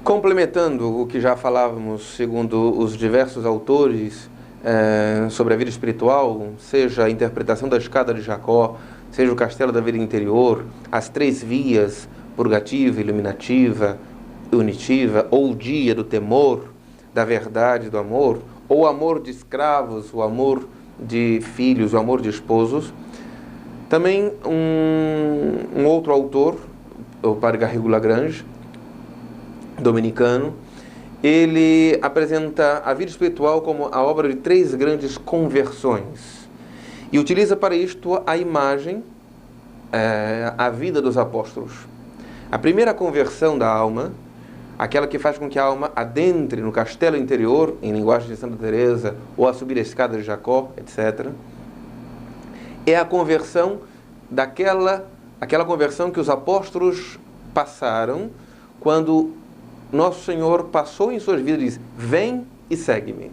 Complementando o que já falávamos, segundo os diversos autores, sobre a vida espiritual, seja a interpretação da escada de Jacó, seja o castelo da vida interior, as três vias, purgativa, iluminativa, unitiva, ou o dia do temor, da verdade, do amor, ou o amor de escravos, o amor de filhos, o amor de esposos. Também um outro autor, o padre Garrigou Lagrange, dominicano, ele apresenta a vida espiritual como a obra de três grandes conversões e utiliza para isto a imagem, a vida dos apóstolos. A primeira conversão da alma, aquela que faz com que a alma adentre no castelo interior, em linguagem de Santa Teresa, ou a subir a escada de Jacó, etc., é a conversão aquela conversão que os apóstolos passaram quando Nosso Senhor passou em suas vidas e disse: vem e segue-me.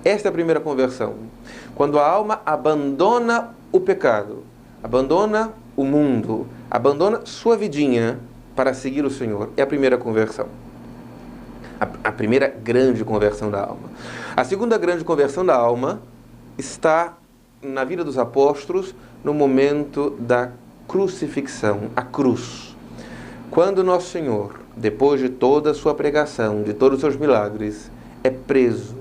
Esta é a primeira conversão. Quando a alma abandona o pecado, abandona o mundo, abandona sua vidinha para seguir o Senhor, é a primeira conversão. A primeira grande conversão da alma. A segunda grande conversão da alma está na vida dos apóstolos no momento da crucifixão, a cruz. Quando Nosso Senhor, depois de toda a sua pregação, de todos os seus milagres, é preso,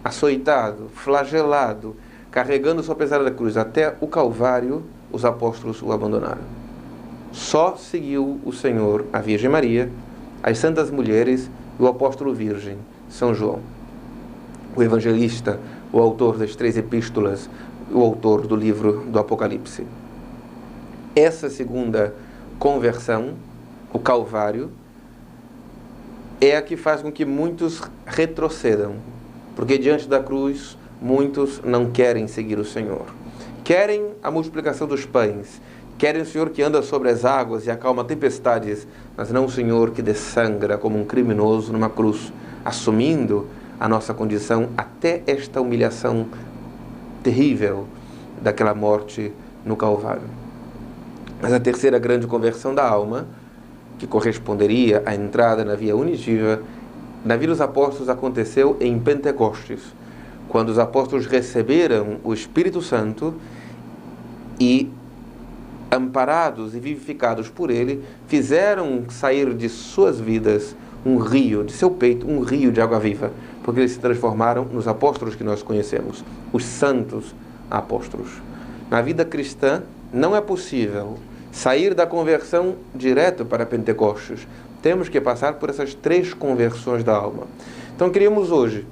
açoitado, flagelado, carregando sua pesada cruz até o Calvário, os apóstolos o abandonaram. Só seguiu o Senhor a Virgem Maria, as santas mulheres e o apóstolo virgem, São João, o evangelista, o autor das três epístolas, o autor do livro do Apocalipse. Essa segunda conversão, o Calvário, é a que faz com que muitos retrocedam, porque diante da cruz muitos não querem seguir o Senhor. Querem a multiplicação dos pães, querem o Senhor que anda sobre as águas e acalma tempestades, mas não o Senhor que dessangra como um criminoso numa cruz, assumindo a nossa condição até esta humilhação terrível daquela morte no Calvário. Mas a terceira grande conversão da alma, que corresponderia à entrada na via unitiva, na vida dos apóstolos aconteceu em Pentecostes, quando os apóstolos receberam o Espírito Santo e, amparados e vivificados por ele, fizeram sair de suas vidas um rio, de seu peito, um rio de água viva, porque eles se transformaram nos apóstolos que nós conhecemos, os santos apóstolos. Na vida cristã não é possível sair da conversão direto para Pentecostes. Temos que passar por essas três conversões da alma. Então queríamos hoje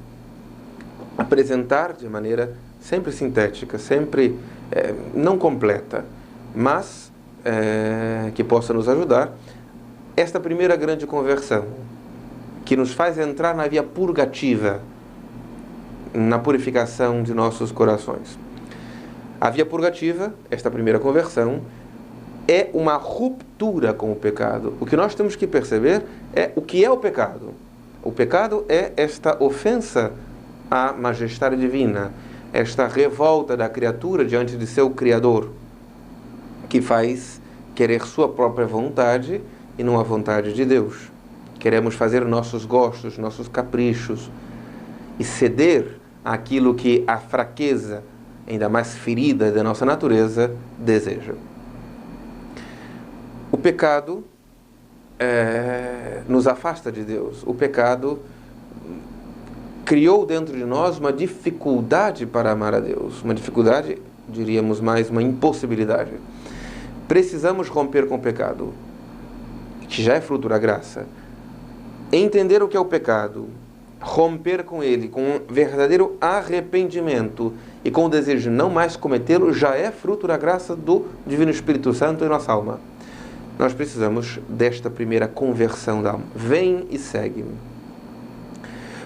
apresentar de maneira sempre sintética, sempre não completa, mas que possa nos ajudar, esta primeira grande conversão, que nos faz entrar na via purgativa, na purificação de nossos corações. A via purgativa, esta primeira conversão, é uma ruptura com o pecado. O que nós temos que perceber é o que é o pecado. O pecado é esta ofensa à majestade divina, esta revolta da criatura diante de seu Criador, que faz querer sua própria vontade e não a vontade de Deus. Queremos fazer nossos gostos, nossos caprichos e ceder àquilo que a fraqueza, ainda mais ferida da nossa natureza, deseja. O pecado nos afasta de Deus. O pecado criou dentro de nós uma dificuldade para amar a Deus. Uma dificuldade, diríamos mais, uma impossibilidade. Precisamos romper com o pecado, que já é fruto da graça. Entender o que é o pecado, romper com ele com um verdadeiro arrependimento e com o desejo de não mais cometê-lo, já é fruto da graça do Divino Espírito Santo em nossa alma. Nós precisamos desta primeira conversão da alma. Vem e segue-me.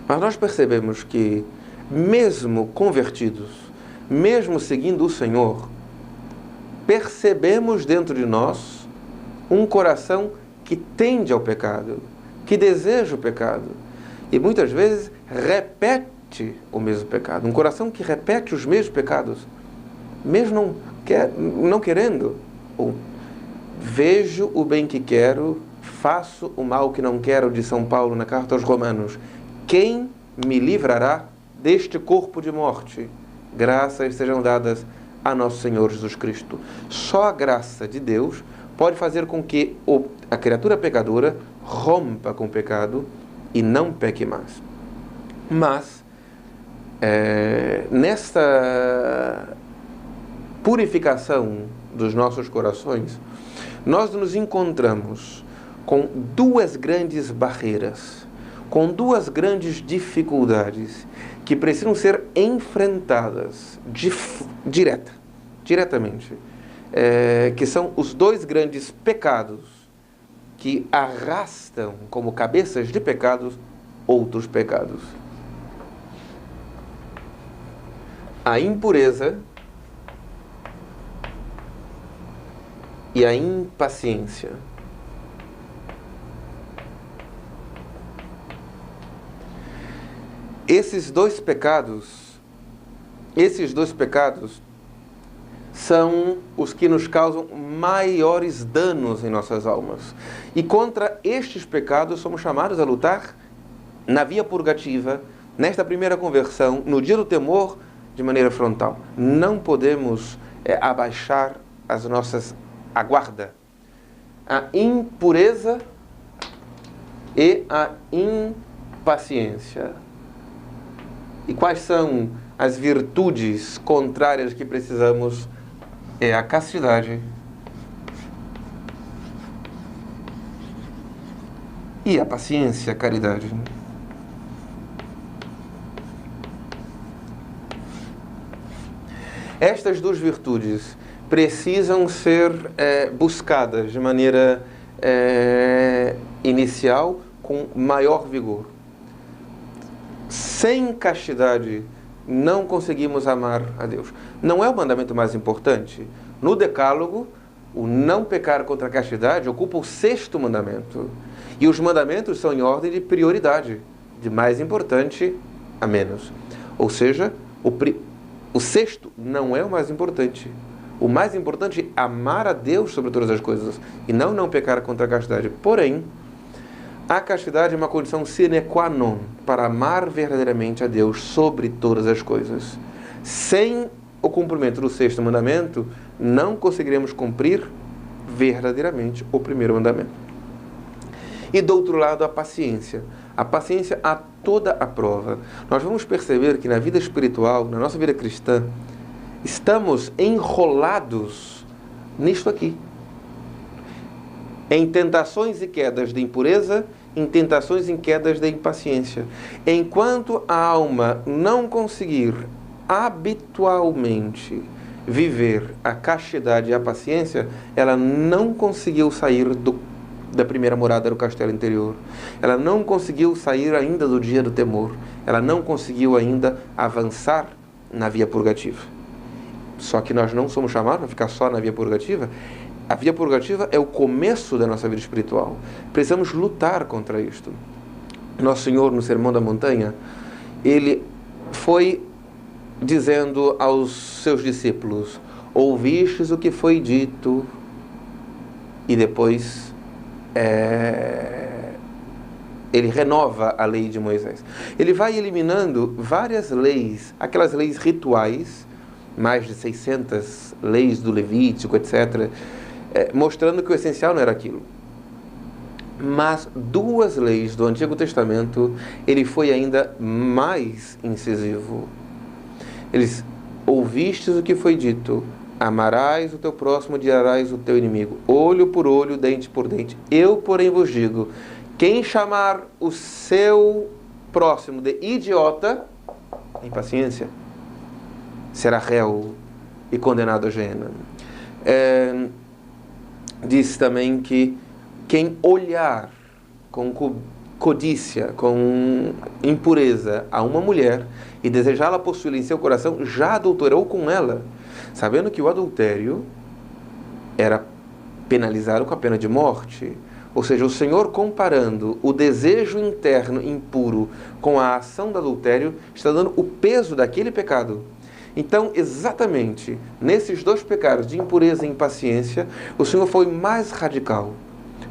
Mas nós percebemos que, mesmo convertidos, mesmo seguindo o Senhor, percebemos dentro de nós um coração que tende ao pecado, que deseja o pecado, e muitas vezes repete o mesmo pecado. Um coração que repete os mesmos pecados, mesmo não querendo. Vejo o bem que quero, faço o mal que não quero, de São Paulo na carta aos Romanos. Quem me livrará deste corpo de morte? Graças sejam dadas a nosso Senhor Jesus Cristo. Só a graça de Deus pode fazer com que a criatura pecadora rompa com o pecado e não peque mais. Mas, nesta purificação dos nossos corações, nós nos encontramos com duas grandes barreiras, com duas grandes dificuldades que precisam ser enfrentadas diretamente, que são os dois grandes pecados que arrastam como cabeças de pecados outros pecados: a impureza e a impaciência. Esses dois pecados são os que nos causam maiores danos em nossas almas. E contra estes pecados somos chamados a lutar na via purgativa, nesta primeira conversão, no dia do temor, de maneira frontal. Não podemos abaixar a guarda. A impureza e a impaciência. E quais são as virtudes contrárias que precisamos? É a castidade e a paciência, a caridade. Estas duas virtudes precisam ser buscadas de maneira inicial, com maior vigor. Sem castidade, não conseguimos amar a Deus. Não é o mandamento mais importante? No Decálogo, o não pecar contra a castidade ocupa o 6º mandamento. E os mandamentos são em ordem de prioridade, de mais importante a menos. Ou seja, o 6º não é o mais importante. O mais importante é amar a Deus sobre todas as coisas e não pecar contra a castidade. Porém, a castidade é uma condição sine qua non para amar verdadeiramente a Deus sobre todas as coisas. Sem o cumprimento do 6º mandamento, não conseguiremos cumprir verdadeiramente o 1º mandamento. E do outro lado, a paciência. A paciência a toda a prova. Nós vamos perceber que na vida espiritual, na nossa vida cristã, estamos enrolados nisto aqui. Em tentações e quedas de impureza, em tentações e quedas de impaciência. Enquanto a alma não conseguir habitualmente viver a castidade e a paciência, ela não conseguiu sair da primeira morada do castelo interior. Ela não conseguiu sair ainda do dia do temor. Ela não conseguiu ainda avançar na via purgativa. Só que nós não somos chamados a ficar só na via purgativa. A via purgativa é o começo da nossa vida espiritual. Precisamos lutar contra isto. Nosso Senhor, no Sermão da Montanha, ele foi dizendo aos seus discípulos: ouvistes o que foi dito, e depois ele renova a lei de Moisés. Ele vai eliminando várias leis, aquelas leis rituais, mais de 600 leis do Levítico, etc., mostrando que o essencial não era aquilo. Mas 2 leis do Antigo Testamento, ele foi ainda mais incisivo. Eles: ouvistes o que foi dito, amarás o teu próximo, odiarás o teu inimigo, olho por olho, dente por dente. Eu, porém, vos digo, quem chamar o seu próximo de idiota, impaciência, será réu e condenado a Gehenna. Diz também que quem olhar com codícia, com impureza a uma mulher e desejá-la possuí-la em seu coração, já adulterou com ela, sabendo que o adultério era penalizado com a pena de morte. Ou seja, o Senhor, comparando o desejo interno impuro com a ação do adultério, está dando o peso daquele pecado. Então, exatamente nesses 2 pecados de impureza e impaciência, o Senhor foi mais radical.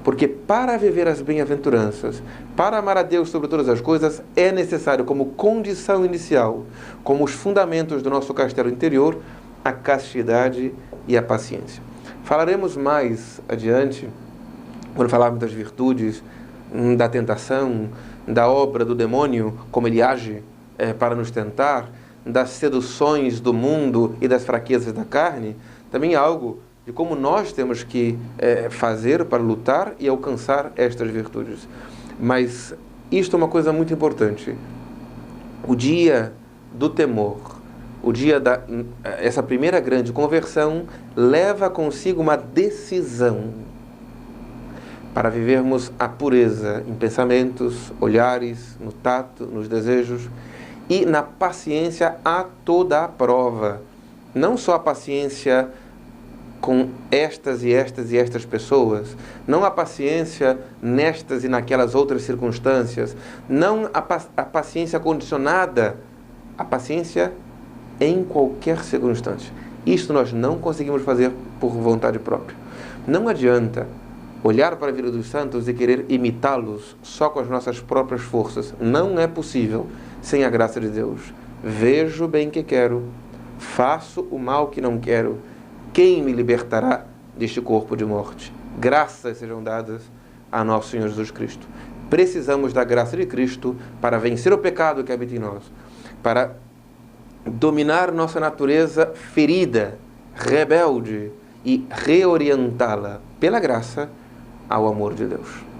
Porque para viver as bem-aventuranças, para amar a Deus sobre todas as coisas, é necessário, como condição inicial, como os fundamentos do nosso castelo interior, a castidade e a paciência. Falaremos mais adiante, quando falarmos das virtudes, da tentação, da obra do demônio, como ele age para nos tentar, das seduções do mundo e das fraquezas da carne, também algo de como nós temos que fazer para lutar e alcançar estas virtudes. Mas isto é uma coisa muito importante. O dia do temor, o dia essa primeira grande conversão, leva consigo uma decisão para vivermos a pureza em pensamentos, olhares, no tato, nos desejos e na paciência a toda a prova. Não só a paciência com estas e estas e estas pessoas, não a paciência nestas e naquelas outras circunstâncias, não a paciência condicionada, a paciência em qualquer circunstância. Isto nós não conseguimos fazer por vontade própria. Não adianta olhar para a vida dos santos e querer imitá-los só com as nossas próprias forças. Não é possível sem a graça de Deus. Vejo o bem que quero, faço o mal que não quero. Quem me libertará deste corpo de morte? Graças sejam dadas a nosso Senhor Jesus Cristo. Precisamos da graça de Cristo para vencer o pecado que habita em nós, para dominar nossa natureza ferida, rebelde e reorientá-la pela graça ao amor de Deus.